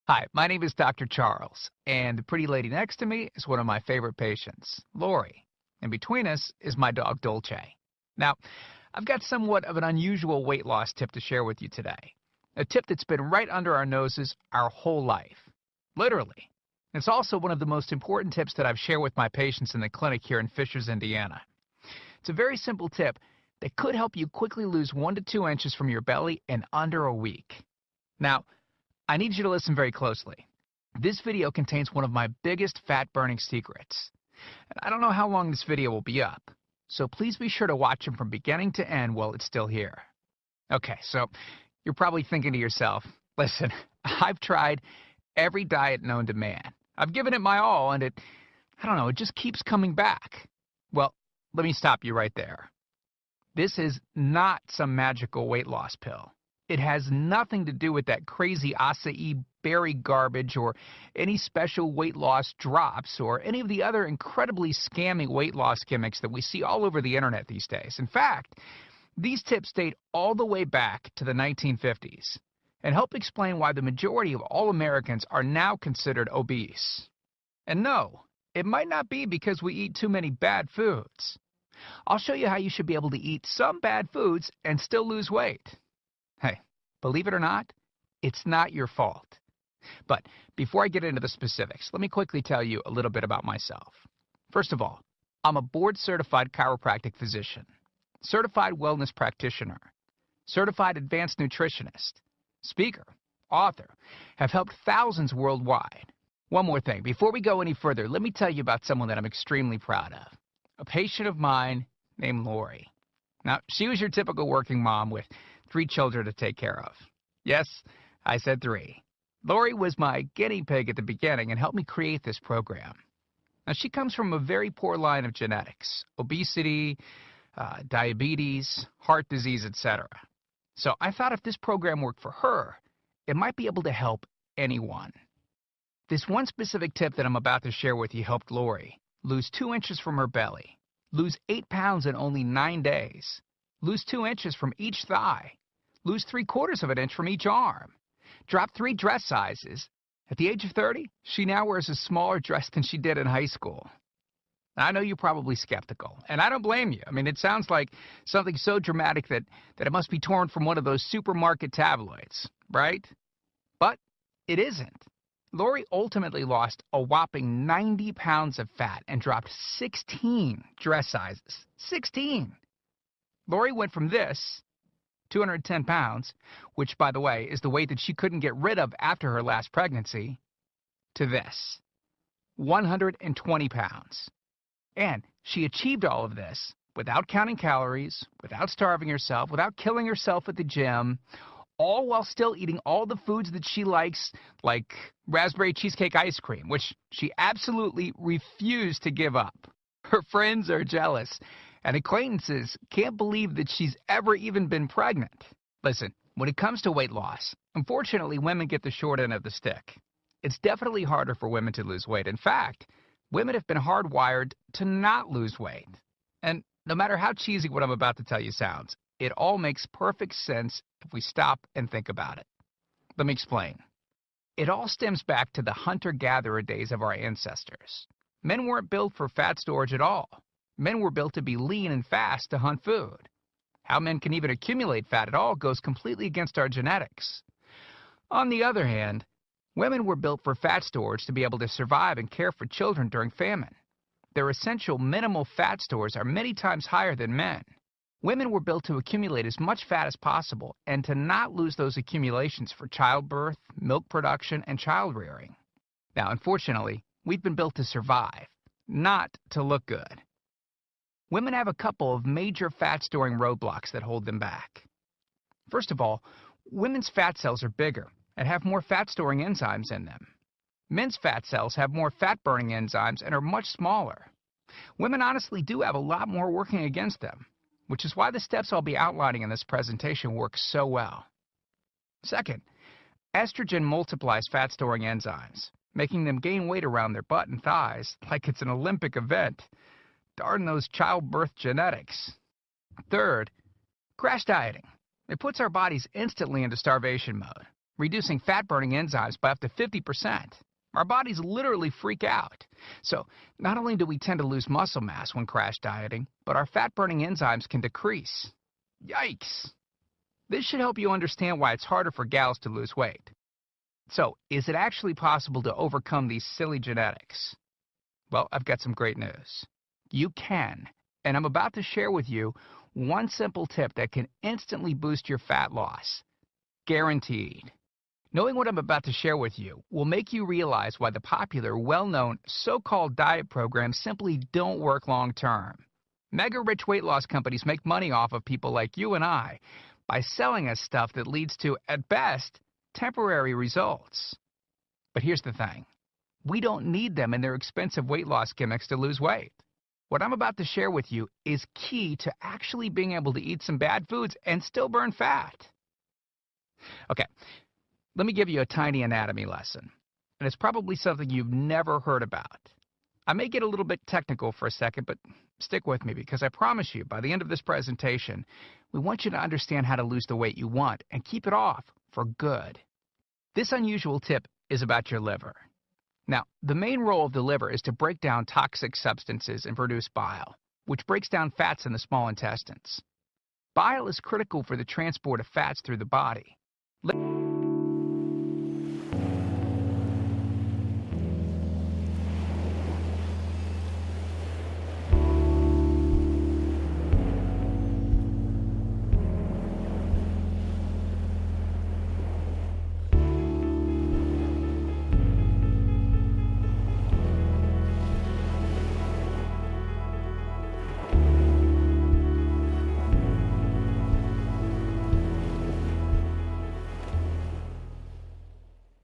Hi, my name is Dr. Charles, and the pretty lady next to me is one of my favorite patients, Lori. And between us is my dog, Dolce. Now, I've got somewhat of an unusual weight loss tip to share with you today. A tip that's been right under our noses our whole life. Literally. It's also one of the most important tips that I've shared with my patients in the clinic here in Fishers, Indiana. It's a very simple tip that could help you quickly lose 1 to 2 inches from your belly in under a week. Now, I need you to listen very closely. This video contains one of my biggest fat-burning secrets. And I don't know how long this video will be up, so please be sure to watch it from beginning to end while it's still here. Okay, so you're probably thinking to yourself, listen, I've tried every diet known to man. I've given it my all, and I don't know, it just keeps coming back. Well, let me stop you right there. This is not some magical weight loss pill. It has nothing to do with that crazy acai berry garbage or any special weight loss drops or any of the other incredibly scammy weight loss gimmicks that we see all over the internet these days. In fact, these tips date all the way back to the 1950s and help explain why the majority of all Americans are now considered obese. And no, it might not be because we eat too many bad foods. I'll show you how you should be able to eat some bad foods and still lose weight. Hey, believe it or not, it's not your fault. But before I get into the specifics, let me quickly tell you a little bit about myself. First of all, I'm a board-certified chiropractic physician, certified wellness practitioner, certified advanced nutritionist, speaker, author, have helped thousands worldwide. One more thing, before we go any further, let me tell you about someone that I'm extremely proud of. A patient of mine named Lori. Now, she was your typical working mom with 3 children to take care of. Yes, I said 3. Lori was my guinea pig at the beginning and helped me create this program. Now, she comes from a very poor line of genetics, obesity, diabetes, heart disease, etc. So I thought if this program worked for her, it might be able to help anyone. This one specific tip that I'm about to share with you helped Lori lose 2 inches from her belly, lose 8 pounds in only 9 days, lose 2 inches from each thigh, lose 3/4 of an inch from each arm, drop 3 dress sizes. At the age of 30, she now wears a smaller dress than she did in high school. Now, I know you're probably skeptical, and I don't blame you. I mean, it sounds like something so dramatic that it must be torn from one of those supermarket tabloids, right? But it isn't. Lori ultimately lost a whopping 90 pounds of fat and dropped 16 dress sizes. 16! Lori went from this, 210 pounds, which, by the way, is the weight that she couldn't get rid of after her last pregnancy, to this, 120 pounds. And she achieved all of this without counting calories, without starving herself, without killing herself at the gym, all while still eating all the foods that she likes, like raspberry cheesecake ice cream, which she absolutely refused to give up. Her friends are jealous, and acquaintances can't believe that she's ever even been pregnant. Listen, when it comes to weight loss, unfortunately, women get the short end of the stick. It's definitely harder for women to lose weight. In fact, women have been hardwired to not lose weight. And no matter how cheesy what I'm about to tell you sounds, it all makes perfect sense if we stop and think about it. Let me explain. It all stems back to the hunter-gatherer days of our ancestors. Men weren't built for fat storage at all. Men were built to be lean and fast to hunt food. How men can even accumulate fat at all goes completely against our genetics. On the other hand, women were built for fat storage to be able to survive and care for children during famine. Their essential minimal fat stores are many times higher than men. Women were built to accumulate as much fat as possible and to not lose those accumulations for childbirth, milk production, and child rearing. Now, unfortunately, we've been built to survive, not to look good. Women have a couple of major fat-storing roadblocks that hold them back. First of all, women's fat cells are bigger and have more fat-storing enzymes in them. Men's fat cells have more fat-burning enzymes and are much smaller. Women honestly do have a lot more working against them, which is why the steps I'll be outlining in this presentation work so well. Second, estrogen multiplies fat-storing enzymes, making them gain weight around their butt and thighs like it's an Olympic event. Darn those childbirth genetics. Third, crash dieting. It puts our bodies instantly into starvation mode. reducing fat-burning enzymes by up to 50%. Our bodies literally freak out. So, not only do we tend to lose muscle mass when crash dieting, but our fat-burning enzymes can decrease. Yikes! This should help you understand why it's harder for gals to lose weight. So, is it actually possible to overcome these silly genetics? Well, I've got some great news. You can, and I'm about to share with you one simple tip that can instantly boost your fat loss. Guaranteed. Knowing what I'm about to share with you will make you realize why the popular, well-known, so-called diet programs simply don't work long-term. Mega-rich weight loss companies make money off of people like you and I by selling us stuff that leads to, at best, temporary results. But here's the thing. We don't need them in their expensive weight loss gimmicks to lose weight. What I'm about to share with you is key to actually being able to eat some bad foods and still burn fat. Okay, let me give you a tiny anatomy lesson, and it's probably something you've never heard about. I may get a little bit technical for a second, but stick with me because I promise you, by the end of this presentation, we want you to understand how to lose the weight you want and keep it off for good. This unusual tip is about your liver. Now, the main role of the liver is to break down toxic substances and produce bile, which breaks down fats in the small intestines. Bile is critical for the transport of fats through the body,